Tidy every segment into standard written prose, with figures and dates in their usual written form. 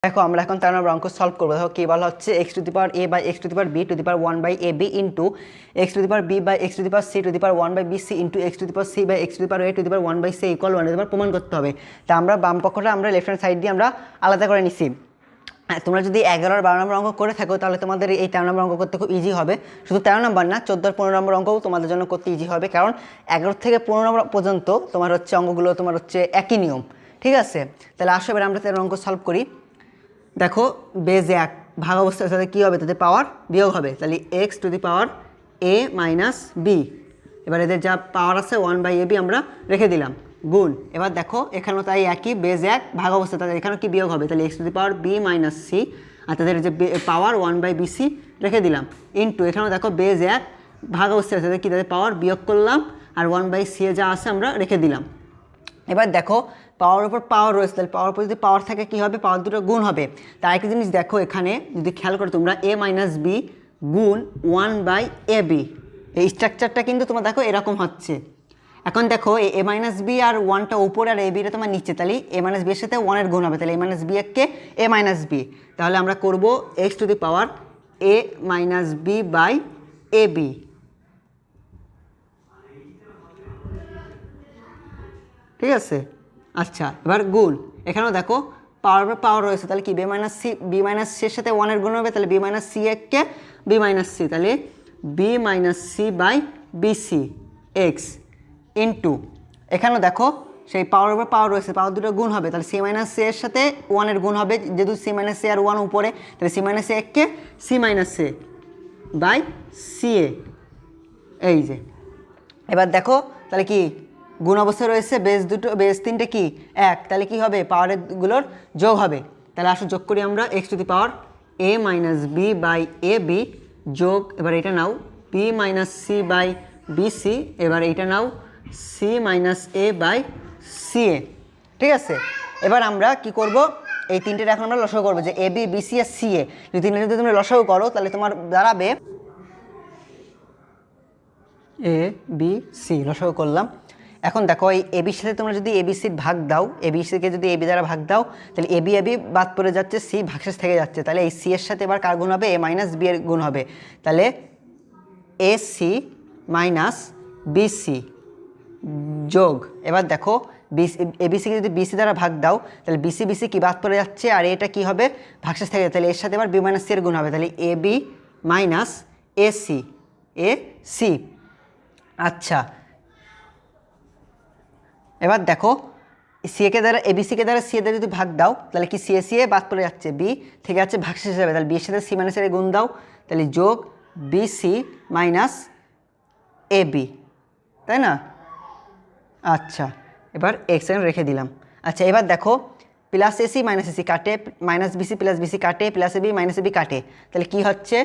দেখো আমরা এখন 13 নম্বর অঙ্ক সলভ করব। দেখো কি বলা হচ্ছে x to the power a by x to the power b to the power 1 by ab into x to the power b by x to the power c to the power 1 by bc into x to the power c by x to the power a to the power 1 by c equal 1 এর উপর প্রমাণ করতে হবে। তা আমরা বাম পক্ষটা আমরা left hand side দিয়ে আমরা আলাদা করে নিছি। তোমরা যদি 11 আর 12 নম্বর অঙ্ক করে থাকো তাহলে তোমাদের এই 13 নম্বর অঙ্ক করতে খুব ইজি হবে। শুধু 13 নম্বর না, 14 আর 15 নম্বর অঙ্কও তোমাদের জন্য করতে ইজি হবে, কারণ 11 থেকে 15 নম্বর পর্যন্ত তোমার হচ্ছে অঙ্কগুলো তোমার হচ্ছে একই নিয়ম। ঠিক আছে, তাহলে আসো এবার আমরা 13 অঙ্ক সলভ করি। দেখো বেজ 1 ভাগ অবস্থার সাথে কী হবে, তাদের পাওয়ার বিয়োগ হবে, তাহলে x to the power a minus B. এবার এদের যা পাওয়ার আছে 1 বাই ab আমরা রেখে দিলাম গুণ। এবার দেখো এখানেও তাই একই বেজ 1 ভাগ অবস্থা, তাদের এখানেও কি বিয়োগ হবে, তাহলে x to the power b minus c, আর তাদের যে পাওয়ার 1 বাই বিসি রেখে দিলাম ইনটু এখানেও দেখো বেজ 1 ভাগ অবস্থা আছে, তাদের কি তাদের পাওয়ার বিয়োগ করলাম আর 1 বাই সি এ যা আছে আমরা রেখে দিলাম। এবার দেখো পাওয়ার উপর পাওয়ার রয়েছে, তাহলে পাওয়ার উপর যদি পাওয়ার থাকে কী হবে, পাওয়ার দুটো গুণ হবে। তার একটা জিনিস দেখো এখানে যদি খেয়াল করো তোমরা a মাইনাস বি গুণ 1 বাই এ বি, এই স্ট্রাকচারটা কিন্তু তোমার দেখো এরকম হচ্ছে। এখন দেখো এ মাইনাস বি আর 1টা উপরে আর এ বিটা তোমার নিচে, তাহলে এ মাইনাস বি এর সাথে 1 এর গুণ হবে, তাহলে এ মাইনাস বি একে এ মাইনাস বি, তাহলে আমরা করব X to the power A minus B by A B. ঠিক আছে, আচ্ছা এবার গুণ, এখানেও দেখো পাওয়ার উপর পাওয়ার রয়েছে, তাহলে কি বি মাইনাস সি এর সাথে 1 এর গুণ হবে, তাহলে বি মাইনাস সি একে বি মাইনাস সি, তাহলে B minus C by BC X into এখানেও দেখো সেই পাওয়ার উপর পাওয়ার রয়েছে, পাওয়ার দুটো গুণ হবে, তাহলে সি মাইনাস সি এর সাথে 1 এর গুণ হবে, যেহেতু সি মাইনাস সি আর 1 উপরে, তাহলে সি মাইনাস সি একে c minus a by c a, এই যে। এবার দেখো তাহলে কি গুণ অবস্থায় রয়েছে বেস তিনটে কি এক, তাহলে কি হবে পাওয়ারগুলোর যোগ হবে। তাহলে আসো যোগ করি আমরা x to the power a minus B by A b যোগ, এবার এটা নাও b minus C by bc, এবার এইটা নাও c minus a by c a. ঠিক আছে, এবার আমরা কি করব, এই তিনটের এখন আমরা লসাগু করবো, যে A B BC R C এ, যদি তিনটে যদি তোমরা লসাগু করো তাহলে তোমার দাঁড়াবে এ বি সি, লসাগু করলাম। এখন দেখো এই এবির সাথে তোমরা যদি এবিসির ভাগ দাও, এবিসিকে যদি এবি দ্বারা ভাগ দাও, তাহলে এবি বাদ পড়ে যাচ্ছে, সি ভাগশেষ থেকে যাচ্ছে, তাহলে এই সি এর সাথে এবার কার গুণ হবে, এ মাইনাস বি এর গুণ হবে, তাহলে এ সি মাইনাস বিসি যোগ, এবার দেখো এবিসিকে যদি বিসি দ্বারা ভাগ দাও তাহলে বিসি কি বাদ পড়ে যাচ্ছে, আর এটা কি হবে ভাগশেষ থেকে, তাহলে এর সাথে এবার বি মাইনাস সি এর গুণ হবে, তাহলে A B minus A C. আচ্ছা এবার দেখো সিএকে দ্বারা এবিসিকে দ্বারা সি এ দ্বারা যদি ভাগ দাও তাহলে কি সি এ বাদ পড়ে যাচ্ছে, বি থেকে যাচ্ছে ভাগশেষ হিসাবে, তাহলে বি এর সাথে সি মাইনাসের গুণ দাও, তাহলে যোগ বিসি মাইনাস এ বি, তাই না? আচ্ছা এবার এক্স রেখে দিলাম। আচ্ছা এবার দেখো প্লাস এসি মাইনাস এসি কাটে, মাইনাস বিসি প্লাস বিসি কাটে, প্লাস এবি মাইনাস এবি কাটে, তাহলে কি হচ্ছে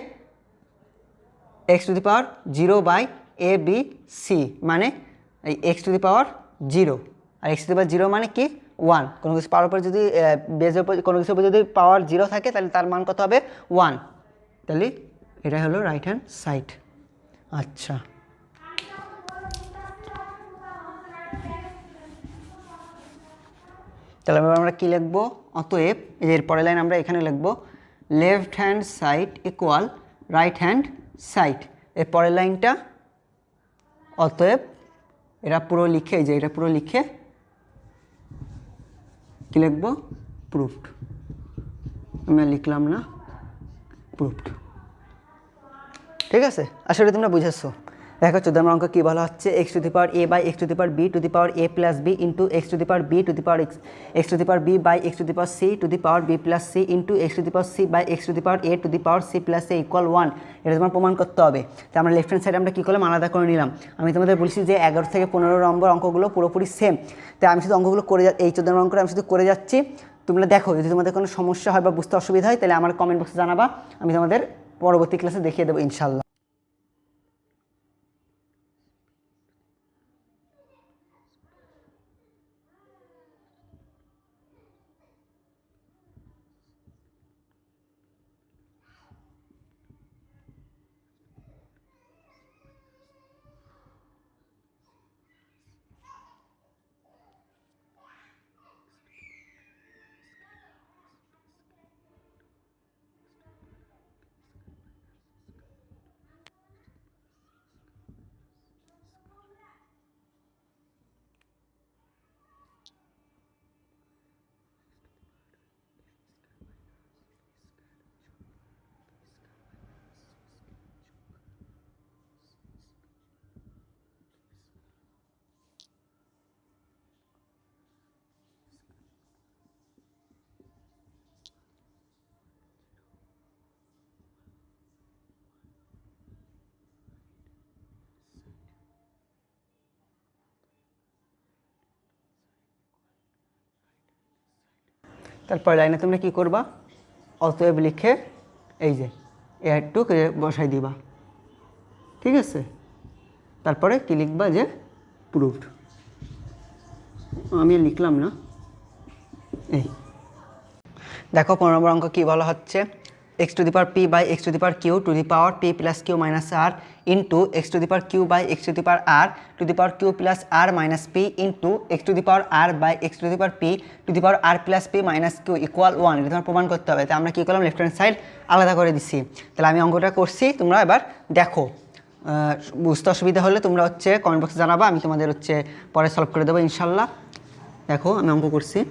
x to the power 0 by A b c, মানে এই এক্স টু দি পাওয়ার 0, আর এক্স টু দি পাওয়ার 0 মানে কি 1, কোনো কিছু পাওয়ার উপর যদি বেজের উপর কোনো কিছুর উপর যদি পাওয়ার 0 থাকে তাহলে তার মান কত হবে 1, তাহলে এটা হলো রাইট হ্যান্ড সাইড। আচ্ছা তাহলে আমরা কী লিখবো, অতএব এর পরের লাইন আমরা এখানে লিখবো left hand side equal right hand side, এর পরের লাইনটা অতএব এটা পুরো লিখে, যে এটা পুরো লিখে কী লিখবো, প্রুফড, আমি লিখলাম না, প্রুফড। ঠিক আছে, আসলে তোমরা বুঝেছো। দেখো 14 নম্বর অঙ্ক কী বলা হচ্ছে, x to the power A by X to the power B to the power A plus B into X to the power B to the power X to the power B by X to the power C to the power B plus C into X to the power C by X to the power A to the power C plus A equal 1, এটা তোমার প্রমাণ করতে হবে। তো আমরা left hand side আমরা কী করলাম, আলাদা করে নিলাম। আমি তোমাদের বলছি যে 11 থেকে 15 নম্বর অঙ্কগুলো পুরোপুরি সেম, তাই আমি শুধু অঙ্কগুলো করে এই 14 নম্বর অঙ্কটা আমি শুধু করে যাচ্ছি। তোমরা দেখো যদি তোমাদের কোনো সমস্যা হয় বা বুঝতে অসুবিধা হয় তাহলে আমার কমেন্ট বক্সে জানাবা, আমি তোমাদের পরবর্তী ক্লাসে দেখিয়ে দেবো ইনশাল্লাহ। তারপরে লাইনে তোমরা কি করবা, অতএব লিখে এই যে একটু বসাই দিবা, ঠিক আছে। তারপরে কি লিখবা, যে প্রুভড। আমি লিখলাম না, এই দেখো 15 নম্বর অঙ্ক কী বলা হচ্ছে, x to the power p by x to the power q to the power p plus q minus r into x to the power q by x to the power r to the power q plus r minus p into x to the power r by x to the power p to the power r plus p minus q equal 1। এটা তোমার প্রমাণ করতে হবে। তাই আমরা কী করলাম, left hand side আলাদা করে দিচ্ছি। তাহলে আমি অঙ্কটা করছি, তোমরা এবার দেখো। বুঝতে অসুবিধা হলে তোমরা হচ্ছে কমেন্ট বক্সে জানাবা, আমি তোমাদের হচ্ছে পরে সলভ করে দেবো ইনশাল্লাহ। দেখো আমি অঙ্ক করছি।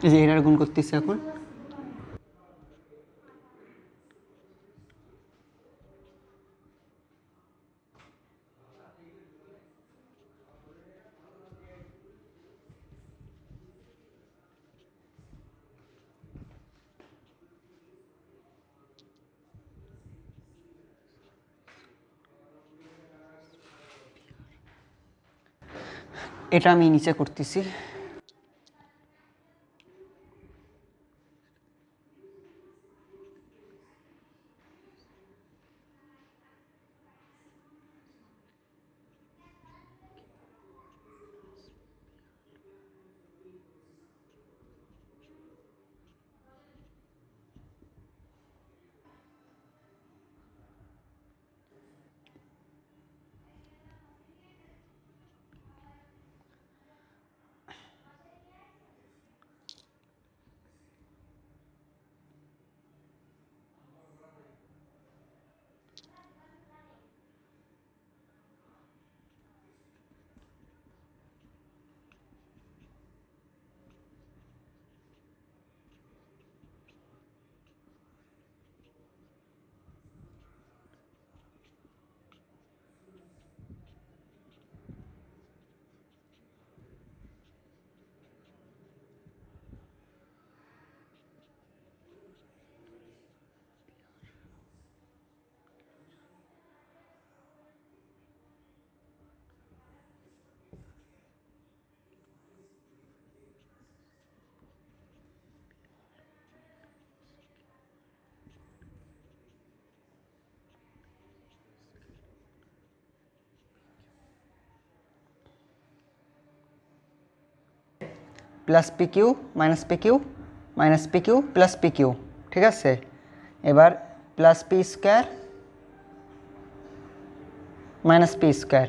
এই যে এটার গুণ করতেছি এখন। এটা আমি নিচে করতেছি। Plus p q minus p q minus p q plus p q, ঠিক আছে। এবার plus p square minus p square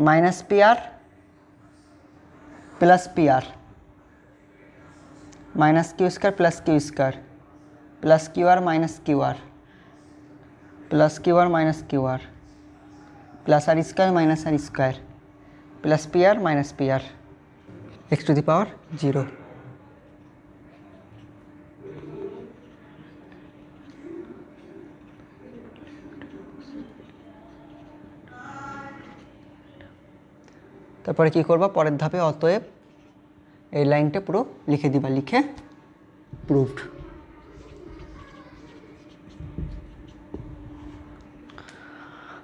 minus p r plus p r minus q square plus q square plus q r minus q r plus q r minus q r plus r square minus r square plus p r minus p r x to the power 0। তারপরে কি করবা, পরের ধাপে অতএব এই লাইনটা পুরো লিখে দিবা, লিখে প্রুভড।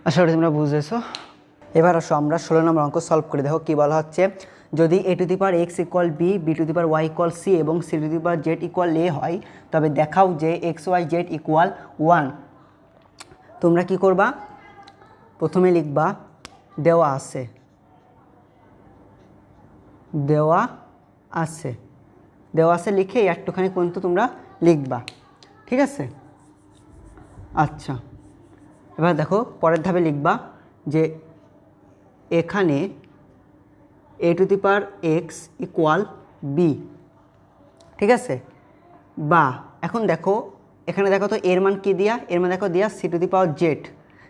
আশা করি তোমরা বুঝেছো। এবার আসো আমরা 16 নম্বর অঙ্ক সলভ করে দেখো কি বলা হচ্ছে, যদি a to the power x equal b, b to the power y equal c এবং c to the power z equal a হয়, তবে দেখাও যে x y z ইকুয়াল 1। তোমরা কি করবা, প্রথমে লিখবা দেওয়া আছে, দেওয়া আছে, দেওয়া আছে লিখে একটুখানি পর্যন্ত তোমরা লিখবা, ঠিক আছে। আচ্ছা, এবার দেখো পরের ধাপে লিখবা যে এখানে a to the power x equal b, ঠিক আছে। বা এখন দেখো এখানে দেখো তো এর মান কী দিয়া, এর মান দেখো দিয়া c to the power z,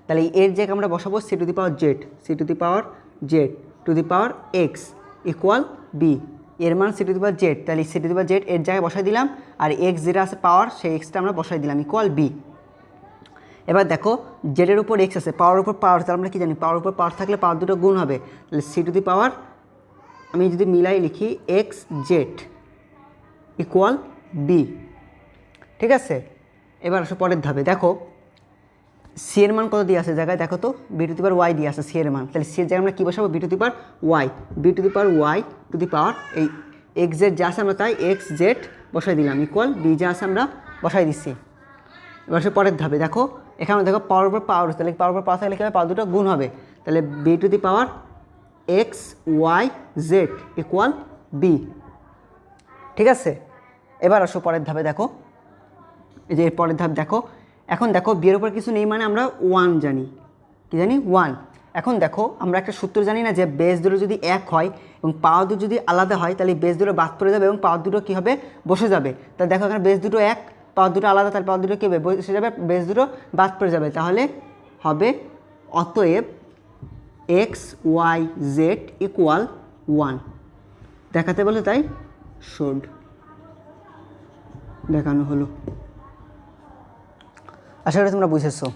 তাহলে এর জায়গায় আমরা বসাবো c to the power z, c to the power z two the power x equal b, এর মান c to the power z, তাহলে c to the power z এর জায়গায় বসাই দিলাম, আর x যেটা আছে পাওয়ার সেই এক্সটা আমরা বসাই দিলাম ইকুয়াল b। এবার দেখো জেডের উপর এক্স আছে, পাওয়ার উপর পাওয়ার, তাহলে আমরা কী জানি পাওয়ার উপর পাওয়ার থাকলে পাওয়ার দুটো গুণ হবে, তাহলে সি টু দি পাওয়ার আমি যদি মিলাই লিখি এক্স জেড ইকুয়াল বি, ঠিক আছে। এবার আসো পরের ধাপে, দেখো সি এর মান কত দিয়ে আছে জায়গায়, দেখো তো B to the power Y দিয়ে আছে সি এর মান, তাহলে সি এর জায়গায় আমরা কী বসাবো b to the power y, b to the power y to the power এই এক্স জেড যা আছে আমরা তাই এক্স জেড বসাই দিলাম ইকুয়াল বি যা আছে আমরা বসাই দিচ্ছি। এবার সে পরের ধাপে দেখো এখানে দেখো পাওয়ার উপর পাওয়ার, তাহলে পাওয়ার উপর পাওয়ার থাকলে কী হবে পাওয়ার দুটো গুণ হবে, তাহলে B to the power X Y Z equal B, ঠিক আছে। এবার আসো পরের ধাপে, দেখো এই যে এর পরের ধাপ দেখো, এখন দেখো বি এর উপর কিছু নেই মানে আমরা ওয়ান জানি, কি জানি ওয়ান। এখন দেখো আমরা একটা সূত্র জানি না যে বেস দুটো যদি এক হয় এবং পাওয়ার দুটো যদি আলাদা হয় তাহলে বেস দুটো বাদ পড়ে যাবে এবং পাওয়ার দুটো কী হবে বসে যাবে, তাহলে দেখো এখানে বেস দুটো এক পাওয়ার দুটো আলাদা, তাহলে পাওয়ার দুটো কী হবে বসে যাবে, বেস দুটো বাদ পড়ে যাবে, তাহলে হবে অতএব X Y Z equal one, দেখাতে বলে তাই শোড দেখানো হলো। আশা করি তোমরা বুঝেছো।